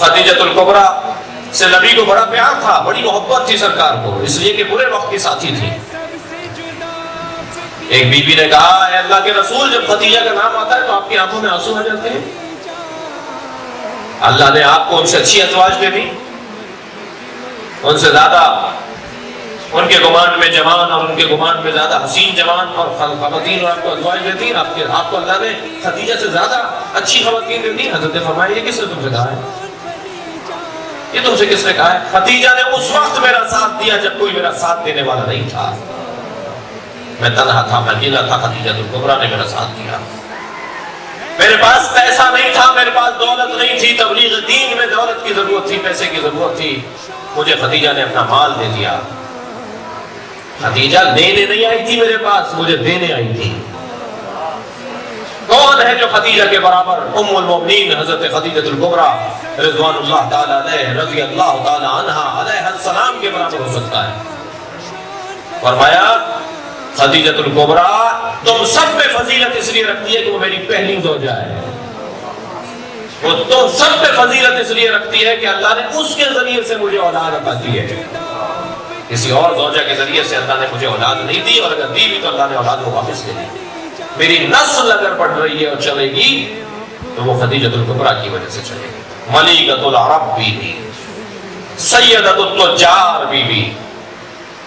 خدیجۃ الکبریٰ سے نبی کو بڑا پیار تھا، بڑی محبت تھی سرکار کو، اس لیے کہ برے وقت کی ساتھی تھی۔ ایک بی بی نے کہا، اے اللہ کے رسول، جب خدیجہ کا نام آتا ہے تو آپ کی آنکھوں میں آنسو آ جاتے ہیں۔ اللہ نے آپ کو ان سے اچھی ازواج دے دی، ان سے زیادہ ان کے گمان میں جوان اور ان کے گمان میں زیادہ حسین جوان اور خواتین اور آپ کو ازواج دے دی۔ آپ کو اللہ نے خدیجہ سے زیادہ اچھی خواتین دے دی۔ حضرت فرمایا، یہ کس نے تم سے کہا ہے؟ یہ تم سے کس نے کہا ہے؟ خدیجہ نے اس وقت میرا ساتھ دیا جب کوئی میرا ساتھ دینے والا نہیں تھا، میں تنہا تھا، میں اکیلا تھا، خدیجہ الکبریٰ نے میرا ساتھ دیا۔ میرے پاس پیسہ نہیں تھا، میرے پاس دولت نہیں تھی، تبلیغ دین میں دولت کی ضرورت تھی، پیسے کی ضرورت تھی، مجھے خدیجہ نے اپنا مال دے دیا۔ خدیجہ لینے نہیں آئی تھی میرے پاس، مجھے دینے آئی تھی۔ کون ہے جو خدیجہ کے برابر ام المومنین حضرت خدیجۃ الکبریٰ رضوان اللہ تعالیٰ علیہ رضی اللہ تعالیٰ عنہا علیہ السلام کے برابر ہو سکتا ہے؟ فرمایا، خدیجۃ الکبریٰ تم سب میں فضیلت اس لیے رکھتی ہے کہ وہ میری پہلی زوجہ ہے، وہ تم سب میں فضیلت اس لیے رکھتی ہے کہ اللہ نے اس کے ذریعے سے مجھے اولاد عطا کی ہے، کسی اور زوجہ کے ذریعے سے اللہ نے مجھے اولاد نہیں دی، اور اگر دی بھی تو اللہ نے اولاد کو واپس لے دی۔ میری نسل اگر بڑھ رہی ہے اور چلے گی تو وہ خدیجۃ الکبریٰ کی وجہ سے چلے گی۔ ملیکۃ العرب بی بی، سیدۃ التجار بی بی،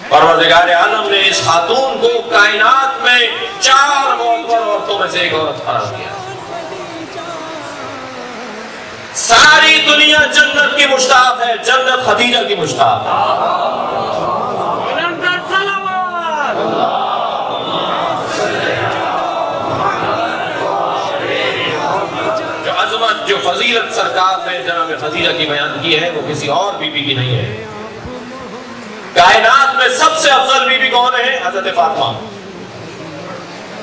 پروردگار عالم نے اس خاتون کو کائنات میں 4 معتبر عورتوں میں سے ایک عورت قرار دیا۔ ساری دنیا جنت کی مشتاق ہے، جنت خدیجہ کی مشتاق ہے۔ جو فضیلت سرکار نے جناب خدیجہ کی بیان کی ہے وہ کسی اور بی بی کی نہیں ہے۔ کائنات میں سب سے افضل بی بی کون ہے؟ حضرت فاطمہ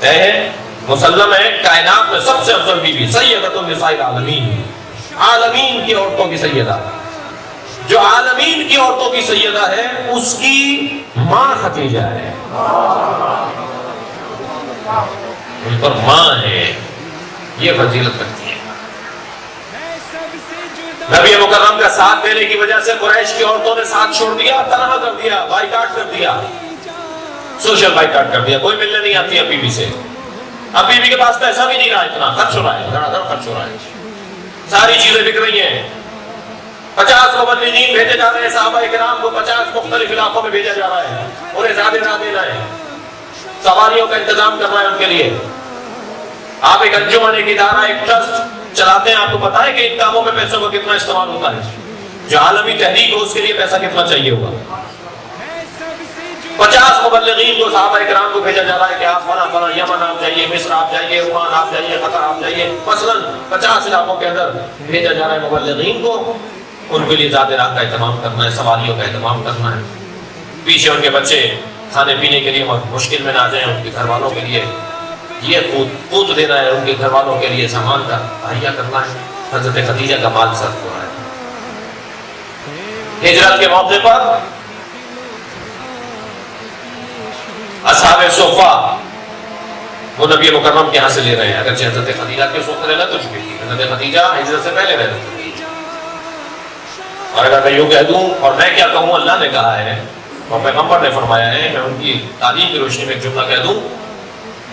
ہے، مسلم ہے، کائنات میں سب سے افضل بی بی سیدۃ النساء العالمین، عالمین کی عورتوں کی سیدہ۔ جو عالمین کی عورتوں کی سیدہ ہے اس کی ماں خدیجہ ہے، ان پر ماں ہے، یہ فضیلت رکھتی ہے۔ نبی مکرم کا ساتھ دینے کی وجہ سے قریش کی عورتوں نے ساتھ چھوڑ دیا، تنہا کر دیا، بائیکاٹ کر دیا، سوشل بائیکاٹ کر دیا، کوئی ملنے نہیں آتی اب بی بی سے۔ اب بی بی کے پاس پیسہ بھی نہیں رہا، اتنا خرچ ہو رہا ہے، دھڑا دھڑ خرچ ہو رہا ہے، ساری چیزیں بک رہی ہیں۔ 50 مبلغین بھیجے جا رہے ہیں، صحابہ کرام کو 50 مختلف علاقوں میں بھیجا جا رہا ہے، انہیں زیادہ راہ دینا ہے، سواریوں کا انتظام کرنا ہے ان کے لیے۔ آپ ایک انجمن، ایک ادارہ، ایک ٹرسٹ چلاتے ہیں، آپ کو پتا ہے کہ ان کاموں میں پیسوں کا کتنا استعمال ہوتا ہے؟ جو عالمی تحریک ہو اس کے لیے پیسہ کتنا چاہیے ہوگا؟ 50 مبلغین کو صحابہ کرام کو بھیجا جا رہا ہے کہ آپ فلاں فلاں یمن آپ جائیے، مصر آپ جائیے، عمان آپ جائیے، قطر آپ جائیے، مثلا 50 علاقوں کے اندر بھیجا جا رہا ہے مبلغین کو، ان کے لیے ذات راہ کا اہتمام کرنا ہے، سواریوں کا اہتمام کرنا ہے، پیچھے ان کے بچے کھانے پینے کے لیے مشکل میں نہ جائیں، ان کے گھر والوں کے لیے یہ قوت دینا ہے، ان کے گھر والوں کے لیے سامان کا مہیا کرنا ہے۔ حضرت خدیجہ کا مال صرف ہو رہا ہے۔ ہجرت کے موقع پر اصحاب صفہ وہ نبی مکرم کے یہاں سے لے رہے ہیں، اگرچہ حضرت خدیجہ کے وقت رہنا تو چکی تھی، حضرت خدیجہ ہجرت سے پہلے رہنا تھی۔ اور اگر میں یوں کہہ دوں، اور میں کیا کہوں، اللہ نے کہا ہے اور پیغمبر نے فرمایا ہے، میں ان کی تعلیم کی روشنی میں ایک جملہ کہہ دوں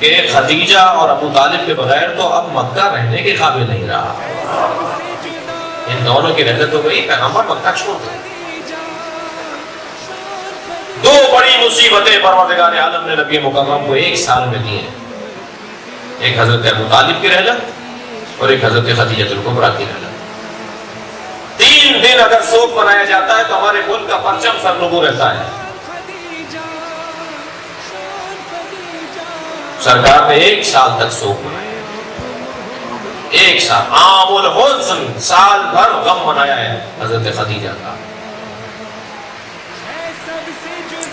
کہ خدیجہ اور ابو طالب کے بغیر تو اب مکہ رہنے کے قابل نہیں رہا، ان دونوں کی رحلت ہو گئی، پیغمبر مکہ چھوڑ گئے۔ 2 بڑی مصیبتیں پروردگار عالم نے نبی مکرم کو 1 سال میں دی ہیں، ایک حضرت ابو طالب کی رحلت اور ایک حضرت خدیجۃ الکبریٰ کی رحلت۔ 3 دن اگر سوگ منایا جاتا ہے تو ہمارے ملک کا پرچم سرنگوں رہتا ہے۔ سرکار نے 1 سال تک سوگ منایا، 1 سال عام الحزن، سال بھر غم منایا ہے حضرت خدیجہ کا۔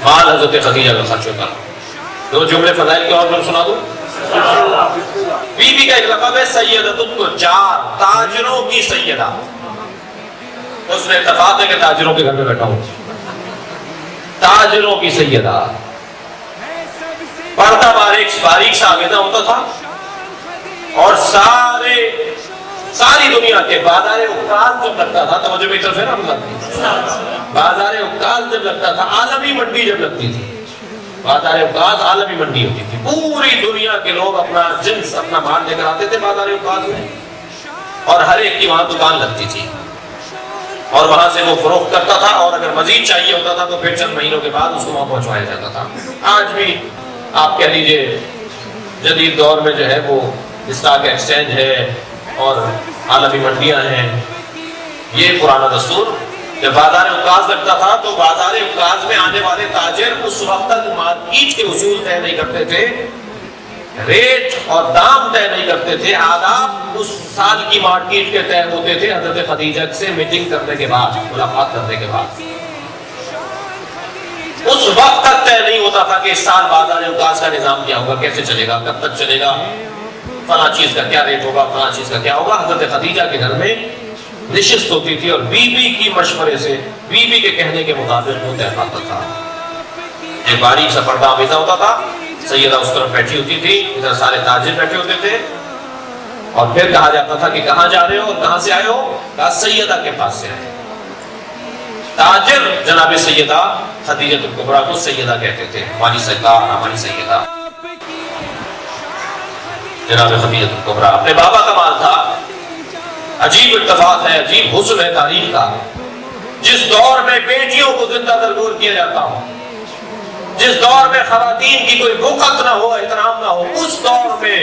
مال حضرت خدیجہ کا خرچ ہوتا۔ 2 جملے فضائل کے اور میں سنا دوں۔ بی بی کا ایک لقب ہے سیدۃ التجار، تاجروں کی سیدہ۔ اس نے اتفاق ہے کہ تاجروں کے گھر میں بیٹھا ہوں، تاجروں کی سیدہ۔ پردہ باریک سا آویزہ ہوتا تھا اور ساری دنیا کے بازار عکاظ جب لگتا تھا، توجہ میری طرف ہے نا، بازار عکاظ جب لگتا تھا، عالمی منڈی جب لگتی تھی، بازار عکاظ عالمی منڈی ہوتی تھی، پوری دنیا کے لوگ اپنا جنس اپنا مال لے کر آتے تھے بازار عکاظ میں، اور ہر ایک کی وہاں دکان لگتی تھی اور وہاں سے وہ فروخت کرتا تھا، اور اگر مزید چاہیے ہوتا تھا تو پھر چند مہینوں کے بعد اس کو وہاں پہنچوایا جاتا تھا۔ آج بھی آپ کہہ لیجئے جدید دور میں جو ہے وہ اسٹاک ایکسچینج ہے اور عالمی منڈیاں ہیں، یہ پرانا دستور۔ جب بازار عکاظ لگتا تھا تو بازار عکاظ میں آنے والے تاجر اس وقت تک مارکیٹ کے اصول طے نہیں کرتے تھے، ریٹ اور دام طے نہیں کرتے تھے، آداب اس سال کی مارکیٹ کے طے ہوتے تھے حضرت خدیجہ سے میٹنگ کرنے کے بعد، ملاقات کرنے کے بعد۔ اس وقت تک طے نہیں ہوتا تھا کہ اس سال بازار عکاظ کا نظام کیا ہوگا، کیسے چلے گا، کب تک چلے گا، فلاں چیز کا کیا ریٹ ہوگا، فلاں چیز کا کیا ہوگا۔ حضرت خدیجہ کے گھر میں نشست ہوتی تھی اور بی بی کی مشورے سے، بی بی کے کہنے کے مطابق وہ طے پاتا تھا۔ ایک باریک سا پردہ آویزہ ہوتا تھا، سیدہ اس طرف بیٹھی ہوتی تھی، ادھر سارے تاجر بیٹھے ہوتے تھے، اور پھر کہا جاتا تھا کہ کہاں جا رہے ہو اور کہاں سے آئے ہو؟ کہا سیدہ کے پاس سے آئے۔ تاجر جناب سیدہ خدیجہ الکبریٰ کو سیدہ کہتے تھے، ہماری سرکار، ہماری سیدہ جناب خدیجہ الکبریٰ۔ اپنے بابا کا مال تھا، عجیب اتفاق ہے، عجیب حسن ہے تاریخ کا، جس دور میں بیٹیوں کو زندہ درگور کیا جاتا ہو، جس دور میں خواتین کی کوئی وقت نہ ہو، احترام نہ ہو، اس دور میں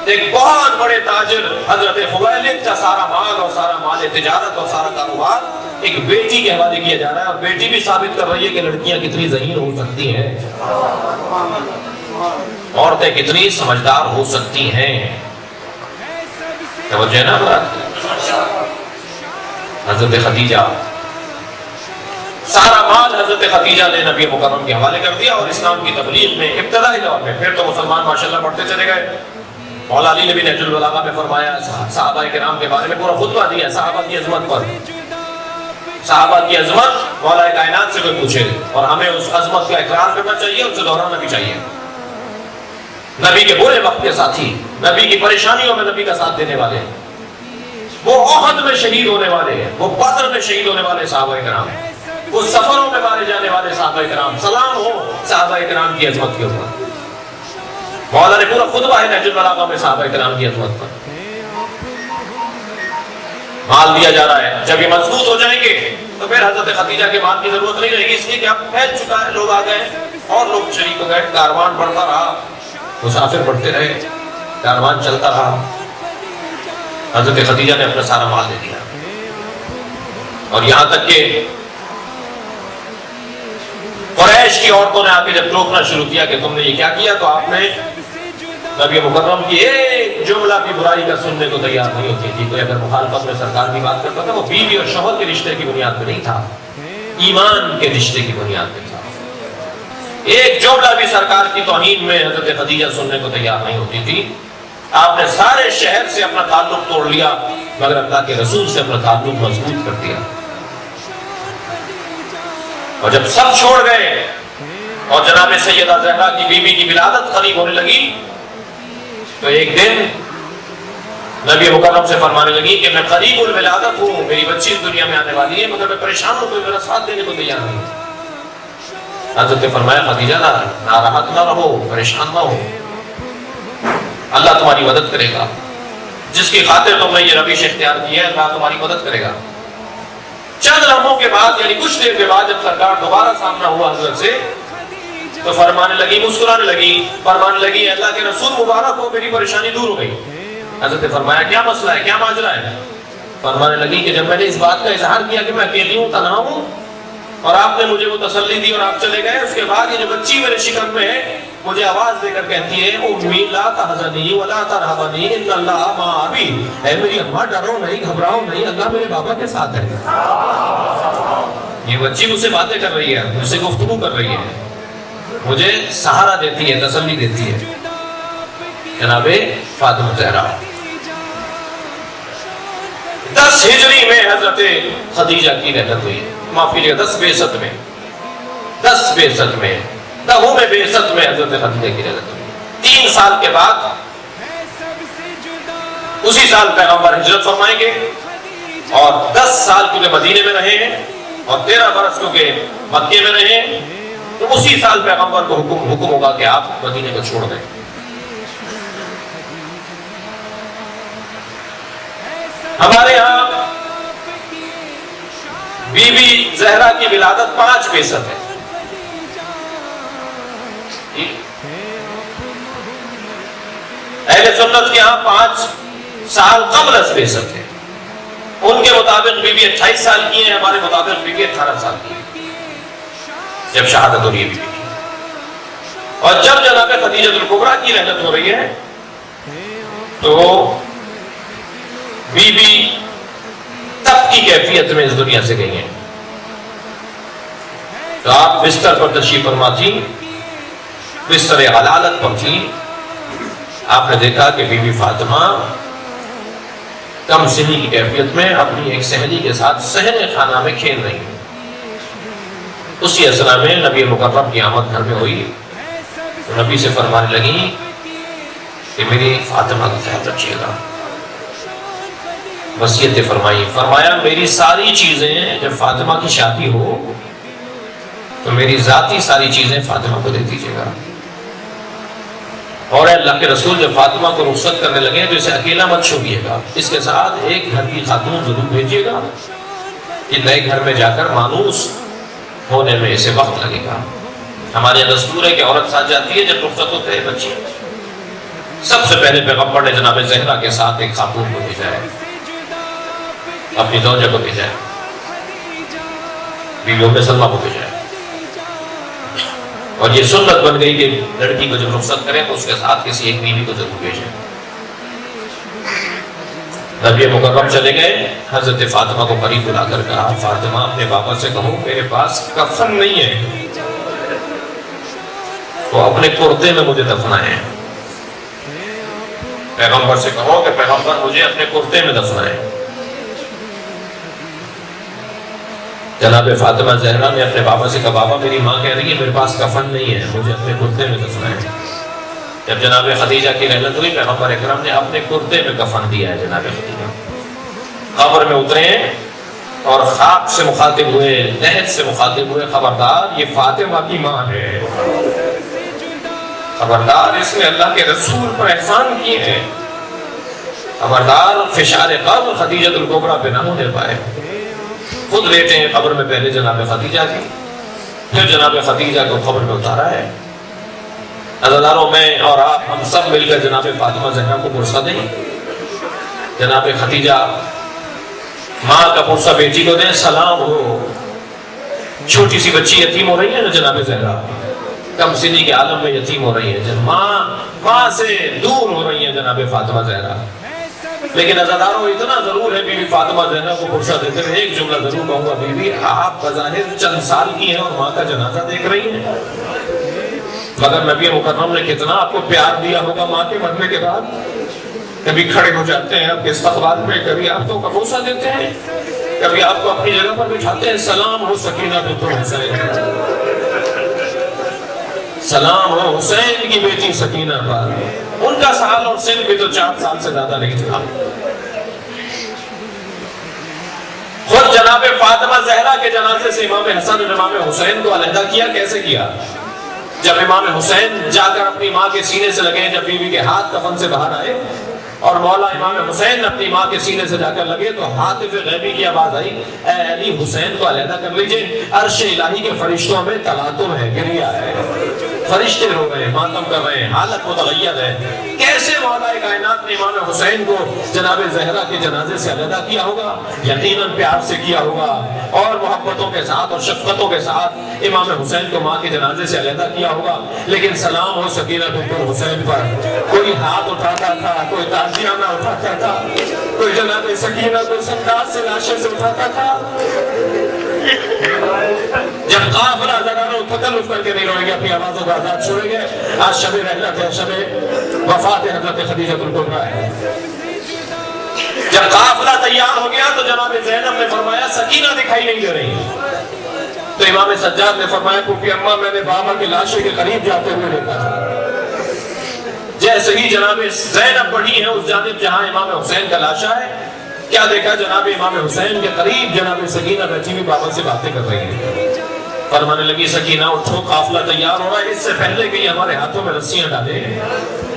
ایک بہت بڑے تاجر حضرت خویلد کا سارا مال اور سارا مال تجارت اور سارا کاروبار ایک بیٹی کے حوالے کیا جا رہا ہے، اور بیٹی بھی ثابت کر رہی ہے کہ لڑکیاں کتنی ذہین ہو سکتی ہیں، عورتیں کتنی سمجھدار ہو سکتی ہیں۔ توجہ نا بات، حضرت خدیجہ، سارا مال حضرت خدیجہ نے نبی مکرم کے حوالے کر دیا، اور اسلام کی تبلیغ میں ابتدائی دور میں، پھر تو مسلمان ماشاءاللہ بڑھتے چلے گئے۔ مولا علی نے بھی نہج البلاغہ میں فرمایا، صحابہ کرام کے بارے میں پورا خطبہ دیا صحابہ کی عظمت پر۔ صحابہ کی عظمت مولا کائنات سے کوئی پوچھے، اور ہمیں اس عظمت کا اقرار کرنا چاہیے، اسے دہرانا بھی چاہیے۔ نبی کے برے وقت کے ساتھی، نبی کی پریشانیوں میں نبی کا ساتھ دینے والے، وہ احد میں شہید ہونے والے، وہ بدر میں شہید ہونے والے صحابہ کرام، وہ سفروں میں مارے جانے والے صحابہ کرام، سلام ہو صحابہ کرام کی عظمت کے اوپر۔ مولا نے پورا خطبہ ہے نہج البلاغہ میں صحابہ کرام کی عظمت پر۔ مال دیا جا رہا ہے، جب یہ مضبوط ہو جائیں گے تو پھر حضرت خدیجہ کے مال کی ضرورت نہیں رہے گی، اس لیے کہ اب پھیل چکا ہے، لوگ آ گئے اور لوگ شریک ہو گئے، کاروان بڑھتا رہا، مسافر بڑھتے رہے، کاروان چلتا رہا۔ حضرت خدیجہ نے اپنا سارا مال دے دیا، اور یہاں تک کہ قریش کی عورتوں نے آ کے جب ٹوکنا شروع کیا کہ تم نے یہ کیا کیا، تو آپ نے نبی مکرم کی ایک جملہ بھی برائی کا سننے کو تیار نہیں ہوتی تھی۔ کوئی اگر مخالفت میں سرکار کی بات کرتا تھا، وہ بیوی اور شوہر کے رشتے کی بنیاد پہ نہیں تھا، ایمان کے رشتے کی بنیاد پہ تھا۔ ایک جملہ بھی سرکار کی توہین میں حضرت خدیجہ سننے کو تیار نہیں ہوتی تھی۔ آپ نے سارے شہر سے اپنا تعلق توڑ لیا، مگر اللہ کے رسول سے اپنا تعلق مضبوط کر دیا۔ اور جب سب چھوڑ گئے اور جناب سیدہ زہرا کی بیوی کی ولادت قریب ہونے لگی، تو ایک دن نبی مکرم سے فرمانے لگی کہ میں قریب الولادت ہوں، میری بچی اس دنیا میں آنے والی ہے، مگر میں پریشان ہوں، کوئی میرا ساتھ دینے کو تیار نہیں۔ حضرت نے فرمایا خدیجہ ناراحت نہ رہو، پریشان نہ ہو، اللہ تمہاری مدد کرے گا، جس کی خاطر تم نے یہ روش اختیار کی ہے، اللہ تمہاری مدد کرے گا۔ چند لمحوں کے بعد، یعنی کچھ دیر کے بعد، جب سرکار دوبارہ سامنا ہوا حضرت سے، تو فرمانے لگی، مسکرانے لگی، فرمانے لگی اللہ کے رسول مبارک ہو، میری پریشانی دور ہو گئی۔ حضرت نے فرمایا کیا مسئلہ ہے، کیا ماجرا ہے؟ فرمانے لگی کہ جب میں نے اس بات کا اظہار کیا کہ میں اکیلی ہوں، تنہا ہوں، اور آپ نے مجھے وہ تسلی دی اور آپ چلے گئے، اس کے بعد یہ جو بچی میرے شکم میں ہے مجھے آواز دے کر کہتی ہے امی لا تحزنی ولا ترہبنی ان اللہ مع ابی، اے میری اماں ڈرو نہیں، گھبراؤ نہیں، اللہ میرے بابا کے ساتھ ہے۔ یہ بچی مجھ سے باتیں کر رہی ہے، مجھ سے گفتگو کر رہی ہے، مجھے سہارا دیتی ہے، تسلی دیتی ہے۔ جناب فاطمہ زہرا 10 ہجری میں حضرت خدیجہ کی رحلت ہوئی، معافی لیا 10 بعثت میں، 10 بعثت میں، 10 بعثت میں حضرت خدیجہ کی رحلت ہوئی۔ 3 سال کے بعد اسی سال پیغمبر ہجرت فرمائیں گے اور 10 سال کیونکہ مدینے میں رہے ہیں اور 13 برس کیونکہ مکے میں رہے ہیں، تو اسی سال پیغمبر کو حکم ہوگا کہ آپ مدینے کو چھوڑ دیں۔ ہمارے ہاں بی بی زہرا کی ولادت 5% ہے، اہل سنت کے ہاں 5 سال قبل از بعثت ہے۔ ان کے مطابق بی بی 28 سال کی ہے، ہمارے مطابق بی بی 18 سال کی ہے جب شہادت ہو رہی ہے بی بی کی۔ اور جب جناب خدیجہ الکبریٰ کی رحلت ہو رہی ہے تو بی بی تب کی کیفیت میں اس دنیا سے گئی ہیں۔ تو آپ بستر پر تشریف فرما تھی، بستر غلالت پر تھی، آپ نے دیکھا کہ بی بی فاطمہ کم سنی کی کیفیت میں اپنی ایک سہیلی کے ساتھ صحن خانہ میں کھیل رہی ہیں۔ اسی اثنا میں نبی مکرم کی آمد گھر میں ہوئی تو نبی سے فرمانے لگی کہ میری فاطمہ کا خیال رکھیے گا، وصیت فرمائی۔ فرمایا میری ساری چیزیں جب فاطمہ کی شادی ہو تو میری ذاتی ساری چیزیں فاطمہ کو دے دیجیے گا، اور اللہ کے رسول جب فاطمہ کو رخصت کرنے لگے تو اسے اکیلا مت چھوڑیے گا، اس کے ساتھ ایک گھر کی خاتون ضرور بھیجیے گا کہ نئے گھر میں جا کر مانوس ہونے میں اسے وقت لگے گا۔ ہمارے یہاں دستور ہے کہ عورت ساتھ جاتی ہے جب رخصت ہوتے ہیں بچی، سب سے پہلے پیغمبر نے جناب زہرا کے ساتھ ایک خاتون کو بھیجا ہے، اپنی زوجہ کو بھیجا ہے، بیوی ام سلمہ کو بھیجا ہے، اور یہ سنت بن گئی کہ لڑکی کو جب رخصت کریں تو اس کے ساتھ کسی ایک بیوی کو ضرور بھیجیں۔ نبی مکرم چلے گئے، حضرت فاطمہ کو قریب بلا کر کہا فاطمہ اپنے بابا سے کہو میرے پاس کفن نہیں ہے تو اپنے کرتے میں مجھے دفنائیں۔ پیغمبر سے کہو کہ پیغمبر مجھے اپنے کرتے میں دفنائیں۔ جناب فاطمہ زہرا نے اپنے بابا سے کہا بابا میری ماں کہہ رہی ہے میرے پاس کفن نہیں ہے، مجھے اپنے کرتے میں دفنائیں۔ جب جناب خدیجہ کی رحلت ہوئی پیغمبر اکرم نے اپنے کرتے میں کفن دیا ہے۔ جناب خدیجہ قبر میں اترے اور خاک سے مخاطب ہوئے، لحد سے مخاطب ہوئے، خبردار یہ فاطمہ کی ماں ہے، خبردار اس نے اللہ کے رسول پر احسان کیے ہیں، خبردار فشار قبر خدیجہ الکبریٰ پہ نہ ہونے پائے۔ خود لیٹے ہیں قبر میں، پہلے جناب خدیجہ کی، پھر جناب خدیجہ کو قبر میں اتارا ہے۔ عزیزانو میں اور آپ ہم سب مل کر جناب فاطمہ زہرا کو پرسہ دیں، جناب خدیجہ ماں کا پرسہ بیٹی کو دیں، سلام ہو۔ چھوٹی سی بچی یتیم ہو رہی ہے نا جناب زہرا، کم سنی کے عالم میں یتیم ہو رہی ہے، ماں سے دور ہو رہی ہے جناب فاطمہ زہرا، لیکن عزیزانو اتنا ضرور ہے بی بی فاطمہ زہرا کو پرسہ دیتے ہوئے ایک جملہ ضرور کہوں گا، بی بی آپ بظاہر چند سال کی ہیں اور ماں کا جنازہ دیکھ رہی ہیں، مگر نبی مکرم نے کتنا آپ کو پیار دیا ہوگا ماں کے مرنے کے بعد، کبھی کھڑے ہو جاتے ہیں آپ کے استقبال میں، کبھی آپ کو بوسہ دیتے ہیں، کبھی آپ کو اپنی جگہ پر بٹھاتے ہیں، سلام ہو سکینہ بنت حسین، سلام ہو حسین کی بیٹی سکینہ پر۔ ان کا سال اور سن بھی تو 4 سال سے زیادہ نہیں تھا۔ خود جناب فاطمہ زہرا کے جنازے سے امام حسن اور امام حسین کو علیحدہ کیا، کیسے کیا؟ جب امام حسین جا کر اپنی ماں کے سینے سے لگے، جب بیوی کے ہاتھ کفن سے باہر آئے اور مولا امام حسین اپنی ماں کے سینے سے جا کر لگے تو ہاتف غیبی کی آواز آئی، اے علی حسین کو علیحدہ کر لیجئے، عرش الہی کے فرشتوں میں تلاطم ہے، گریہ ہے، فرشتے رو رہے ہیں، ماتم کر رہے ہیں، حالت متغیر ہے۔ کیسے مولا کائنات نے امام حسین کو جناب زہرا کے جنازے سے علیحدہ کیا ہوگا؟ یقیناً پیار سے کیا ہوگا اور محبتوں کے ساتھ اور شفقتوں کے ساتھ امام حسین کو ماں کے جنازے سے علیحدہ کیا ہوگا۔ لیکن سلام ہو سکینہ بنت حسین پر، کوئی ہاتھ اٹھاتا تھا، کوئی تعزیانہ اٹھاتا تھا، کوئی جناب سکینہ کو سنداز سے لاشے سے اٹھاتا تھا۔ جب قافلہ زنانوں تکلف کر کے نہیں روئے گے، اپنی آوازوں کو آزاد چھوڑیں گے۔ آج شب رحلت ہے، شب وفات حضرت خدیجہ الکبریٰ ہے۔ جب قافلہ تیار ہو گیا تو جناب زینب نے فرمایا سکینہ دکھائی نہیں دے رہی، تو امام سجاد نے فرمایا کیونکہ اماں میں نے بابا کی لاشے کے قریب جاتے ہوئے دیکھا تھا۔ جیسے ہی جناب زینب بڑھی ہے اس جانب جہاں امام حسین کا لاشا ہے، کیا دیکھا جناب امام حسین کے قریب جناب سکینہ بیٹھی ہوئی بابا سے باتیں کر رہی ہے۔ فرمانے لگی سکینہ اٹھو، قافلہ تیار ہو رہا ہے، اس سے پہلے کہ یہ ہمارے ہاتھوں میں رسیاں ڈالے،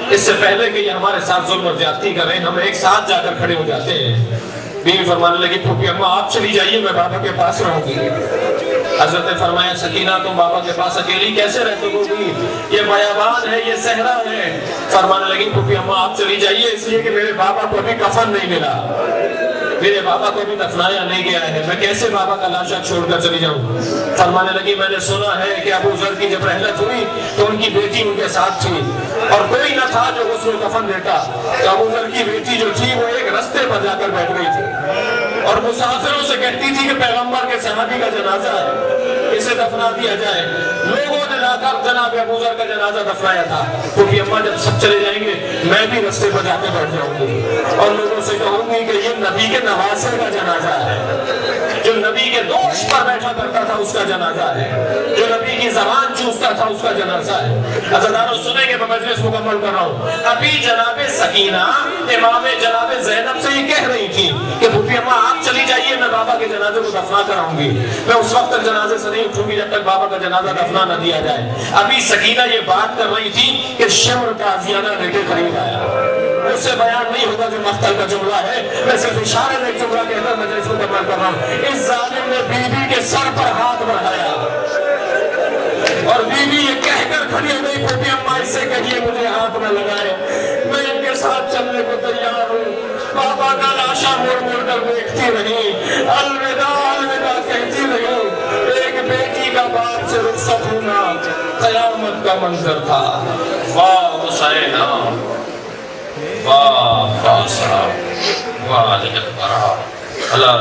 اس سے پہلے کہ یہ ہمارے ساتھ ظلم و زیادتی کریں، ہم ایک ساتھ جا کر کھڑے ہو جاتے ہیں۔ بیوی فرمانے لگی پھوپھی اماں آپ چلی جائیے، میں بابا کے پاس رہوں گی۔ حضرت نے فرمایا سکینہ تم بابا کے پاس اکیلی کیسے رہ سکو گی؟ یہ بیابان ہے، یہ صحرا ہے۔ فرمانے لگی پھوپھی اماں آپ چلی جائیے، اس لیے کہ میرے بابا کو ابھی کفن نہیں ملا، میرے بابا کو بھی دفنایا نہیں گیا ہے، میں کیسے بابا کا لاشا چھوڑ کر چلی جاؤں؟ فرمانے لگی میں نے سنا ہے کہ ابو ذر کی جب رحلت ہوئی تو ان کی بیٹی ان کے ساتھ تھی اور کوئی نہ تھا جو غسل و کفن دیتا، تو ابو ذر کی بیٹی جو تھی وہ ایک رستے پر جا کر بیٹھ گئی تھی اور مسافروں سے کہتی تھی کہ پیغمبر کے صحابی کا جنازہ ہے، اسے دفنا دیا جائے۔ لوگوں نے لا کر جناب ابو ذر کا جنازہ دفنایا تھا۔ کیونکہ اماں جب سب چلے جائیں گے میں بھی رستے پر جا کے بیٹھ جاؤں گی اور لوگوں سے کہوں گی کہ یہ نبی کے نواسے کا جنازہ ہے، جو نبی کے دوش پر بیٹھا کرتا تھا اس کا جنازہ ہے، جو نبی کی زبان چوستا تھا اس کا جنازہ ہے۔ عزیزانو سنیں گے، میں مجلس مکمل کر رہا ہوں۔ ابھی جناب سکینہ امام جناب زینب سے یہ کہہ رہی تھی کہ پھوپھی اماں آپ چلی جائیے، میں بابا کے جنازے کو دفنا کر آؤں گی، میں اس وقت تک جنازے سے نہیں اٹھوں گی جب تک بابا کا جنازہ دفنا نہ دیا جائے۔ ابھی سکینہ یہ بات کر رہی تھی کہ شمر تازیانہ لے کے قریب آیا۔ اس سے بیان نہیں ہوگا جو مقتل کا جملہ ہے، میں صرف اشارے میں ایک جملہ کہہ کر مجلس کو مکمل کر رہا ہوں۔ اس ظالم نے بیوی کے سر پر ہاتھ بڑھایا اور بیوی یہ کہہ کر کھڑی ہو گئی پھوپھی اماں اس سے کہیے مجھے ہاتھ نہ لگائے، میں ان کے ساتھ چلنے کو تیار ہوں۔ بابا کا لاشا موڑ موڑ کر دیکھتی رہی، الوداع الوداع کہتی رہی۔ ایک بیٹی کا باپ سے رخصت ہونا قیامت کا منظر تھا۔ واہ حسینہ، واہ فاصلہ، واہ لعنت اللہ